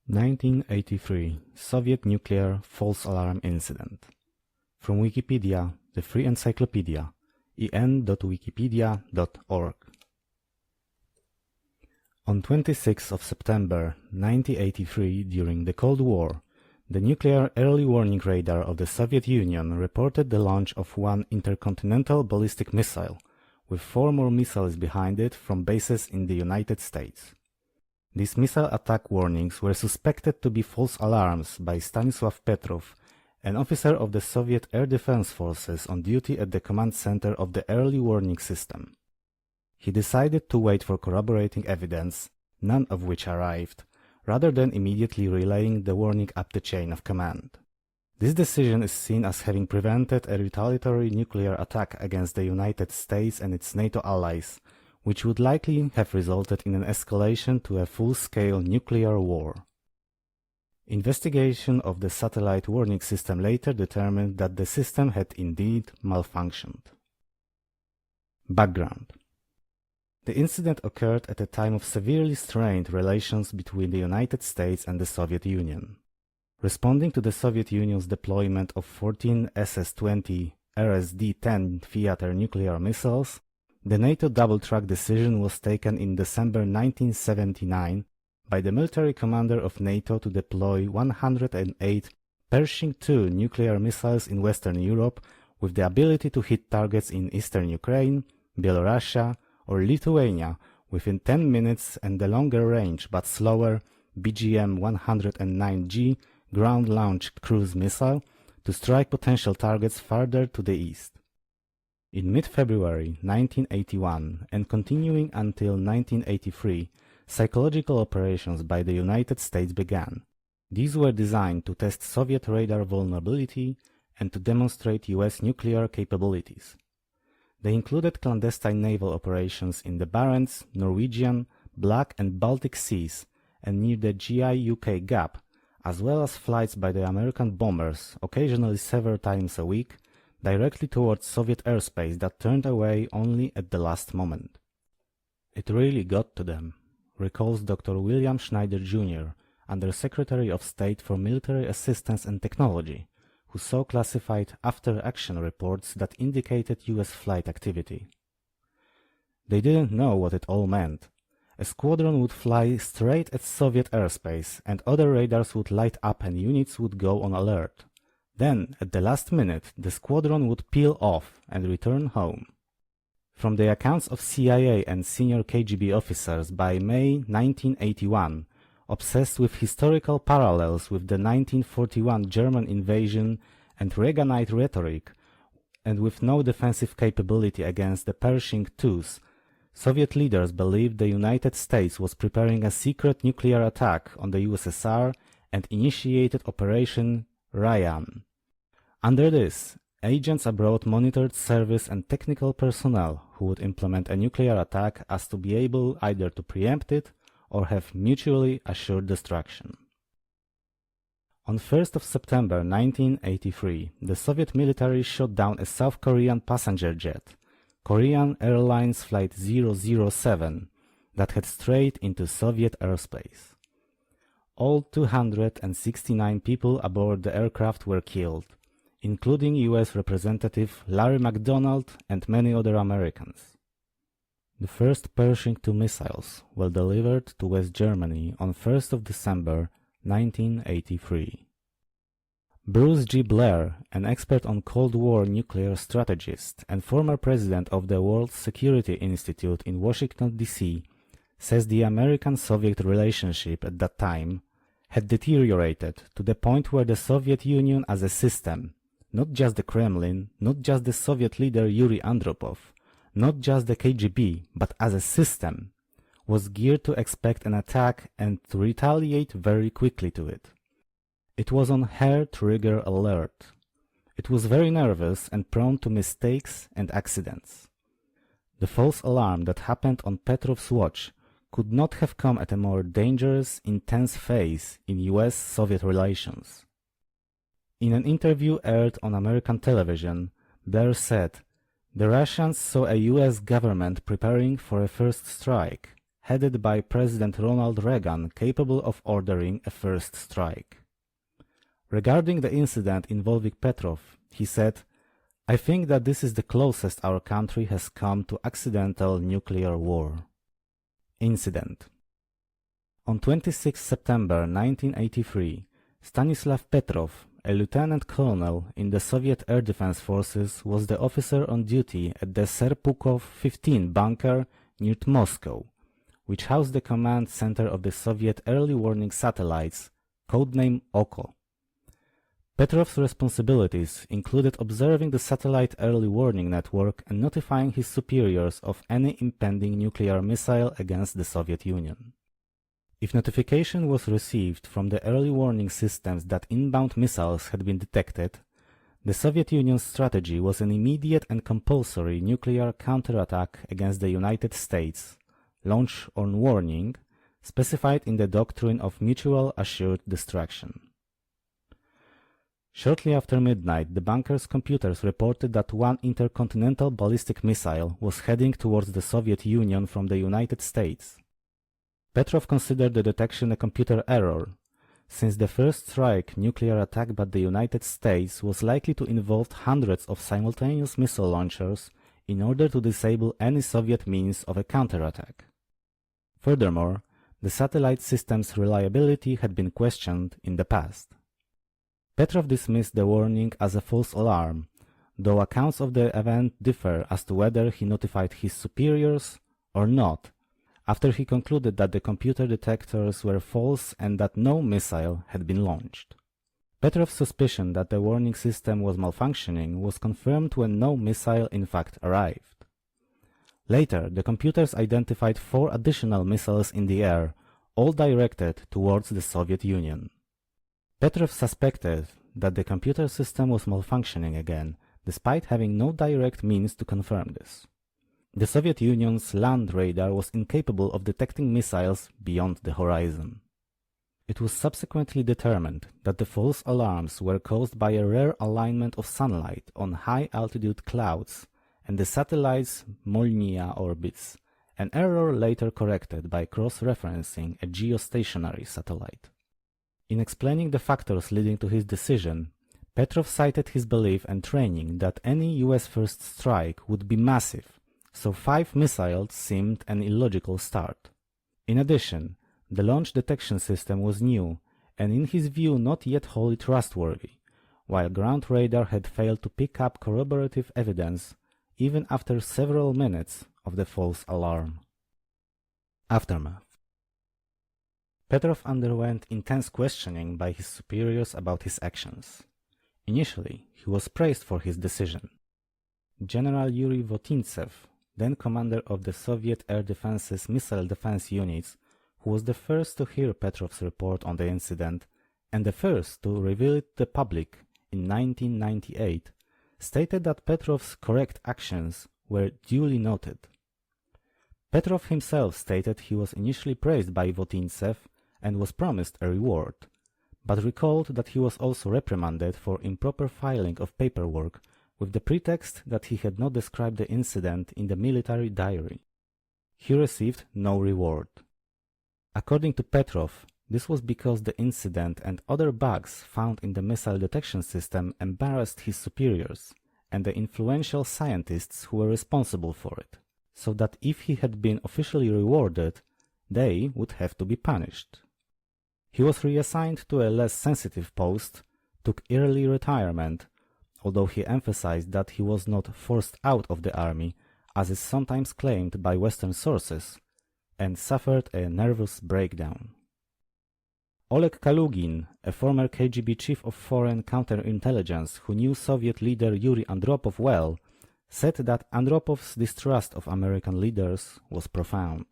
1983 Soviet Nuclear False Alarm Incident. From Wikipedia, the free encyclopedia, en.wikipedia.org. On 26 of September 1983, during the Cold War, the nuclear early warning radar of the Soviet Union reported the launch of one intercontinental ballistic missile, with 4 more missiles behind it from bases in the United States. These missile attack warnings were suspected to be false alarms by Stanislav Petrov, an officer of the Soviet Air Defense Forces on duty at the command center of the early warning system. He decided to wait for corroborating evidence, none of which arrived, rather than immediately relaying the warning up the chain of command. This decision is seen as having prevented a retaliatory nuclear attack against the United States and its NATO allies, which would likely have resulted in an escalation to a full-scale nuclear war. Investigation of the satellite warning system later determined that the system had indeed malfunctioned. Background. The incident occurred at a time of severely strained relations between the United States and the Soviet Union. Responding to the Soviet Union's deployment of 14 SS-20 RSD-10 Theater nuclear missiles, the NATO double-track decision was taken in December 1979 by the military commander of NATO to deploy 108 Pershing II nuclear missiles in Western Europe with the ability to hit targets in Eastern Ukraine, Belarus, or Lithuania within 10 minutes, and the longer range but slower BGM-109G ground-launched cruise missile to strike potential targets farther to the east. In mid-February 1981 and continuing until 1983, psychological operations by the United States began. These were designed to test Soviet radar vulnerability and to demonstrate US nuclear capabilities. They included clandestine naval operations in the Barents, Norwegian, Black and Baltic Seas and near the GI-UK gap, as well as flights by the American bombers, occasionally several times a week, directly towards Soviet airspace that turned away only at the last moment. It really got to them, recalls Dr. William Schneider Jr., Under-Secretary of State for Military Assistance and Technology, who saw classified after-action reports that indicated US flight activity. They didn't know what it all meant. A squadron would fly straight at Soviet airspace, and other radars would light up and units would go on alert. Then, at the last minute, the squadron would peel off and return home. From the accounts of CIA and senior KGB officers by May 1981, obsessed with historical parallels with the 1941 German invasion and Reaganite rhetoric, and with no defensive capability against the Pershing IIs, Soviet leaders believed the United States was preparing a secret nuclear attack on the USSR and initiated Operation Ryan. Under this, agents abroad monitored service and technical personnel who would implement a nuclear attack as to be able either to preempt it or have mutually assured destruction. On 1st of September 1983, the Soviet military shot down a South Korean passenger jet, Korean Airlines Flight 007, that had strayed into Soviet airspace. All 269 people aboard the aircraft were killed, including US Representative Larry McDonald and many other Americans. The first Pershing II missiles were delivered to West Germany on 1st of December 1983. Bruce G. Blair, an expert on Cold War nuclear strategist and former president of the World Security Institute in Washington, D.C., says the American-Soviet relationship at that time had deteriorated to the point where the Soviet Union as a system, not just the Kremlin, not just the Soviet leader Yuri Andropov, not just the KGB, but as a system, was geared to expect an attack and to retaliate very quickly to it. It was on hair-trigger alert. It was very nervous and prone to mistakes and accidents. The false alarm that happened on Petrov's watch could not have come at a more dangerous, intense phase in US-Soviet relations. In an interview aired on American television, Blair said, "The Russians saw a US government preparing for a first strike, headed by President Ronald Reagan, capable of ordering a first strike. Regarding the incident involving Petrov, he said, "I think that this is the closest our country has come to accidental nuclear war." Incident. On 26 September 1983, Stanislav Petrov, a lieutenant colonel in the Soviet Air Defense Forces, was the officer on duty at the Serpukhov 15 bunker near Moscow, which housed the command center of the Soviet early warning satellites, codename Oko. Petrov's responsibilities included observing the satellite early warning network and notifying his superiors of any impending nuclear missile against the Soviet Union. If notification was received from the early warning systems that inbound missiles had been detected, the Soviet Union's strategy was an immediate and compulsory nuclear counterattack against the United States, launch on warning, specified in the doctrine of mutual assured destruction. Shortly after midnight, the bunker's computers reported that one intercontinental ballistic missile was heading towards the Soviet Union from the United States. Petrov considered the detection a computer error, since the first strike nuclear attack by the United States was likely to involve hundreds of simultaneous missile launchers in order to disable any Soviet means of a counterattack. Furthermore, the satellite system's reliability had been questioned in the past. Petrov dismissed the warning as a false alarm, though accounts of the event differ as to whether he notified his superiors or not, after he concluded that the computer detectors were false and that no missile had been launched. Petrov's suspicion that the warning system was malfunctioning was confirmed when no missile in fact arrived. Later, the computers identified 4 additional missiles in the air, all directed towards the Soviet Union. Petrov suspected that the computer system was malfunctioning again, despite having no direct means to confirm this. The Soviet Union's land radar was incapable of detecting missiles beyond the horizon. It was subsequently determined that the false alarms were caused by a rare alignment of sunlight on high-altitude clouds and the satellite's Molniya orbits, an error later corrected by cross-referencing a geostationary satellite. In explaining the factors leading to his decision, Petrov cited his belief and training that any US first strike would be massive, so 5 missiles seemed an illogical start. In addition, the launch detection system was new and in his view not yet wholly trustworthy, while ground radar had failed to pick up corroborative evidence even after several minutes of the false alarm. Aftermath. Petrov underwent intense questioning by his superiors about his actions. Initially, he was praised for his decision. General Yuri Votintsev, then commander of the Soviet Air Defense's missile defense units, who was the first to hear Petrov's report on the incident and the first to reveal it to the public in 1998, stated that Petrov's correct actions were duly noted. Petrov himself stated he was initially praised by Votintsev and was promised a reward, but recalled that he was also reprimanded for improper filing of paperwork with the pretext that he had not described the incident in the military diary. He received no reward. According to Petrov, this was because the incident and other bugs found in the missile detection system embarrassed his superiors and the influential scientists who were responsible for it, so that if he had been officially rewarded, they would have to be punished. He was reassigned to a less sensitive post, took early retirement, although he emphasized that he was not forced out of the army, as is sometimes claimed by Western sources, and suffered a nervous breakdown. Oleg Kalugin, a former KGB chief of foreign counterintelligence who knew Soviet leader Yuri Andropov well, said that Andropov's distrust of American leaders was profound.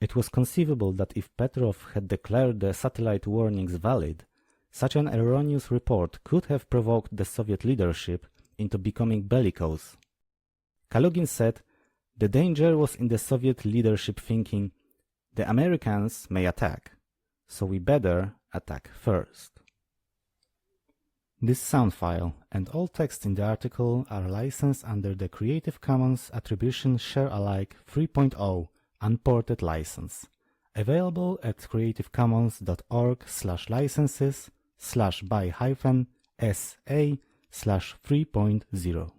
It was conceivable that if Petrov had declared the satellite warnings valid, such an erroneous report could have provoked the Soviet leadership into becoming bellicose. Kalugin said, "The danger was in the Soviet leadership thinking, the Americans may attack, so we better attack first." This sound file and all text in the article are licensed under the Creative Commons Attribution Share Alike 3.0 unported license, available at creativecommons.org/licenses/by-sa/3.0.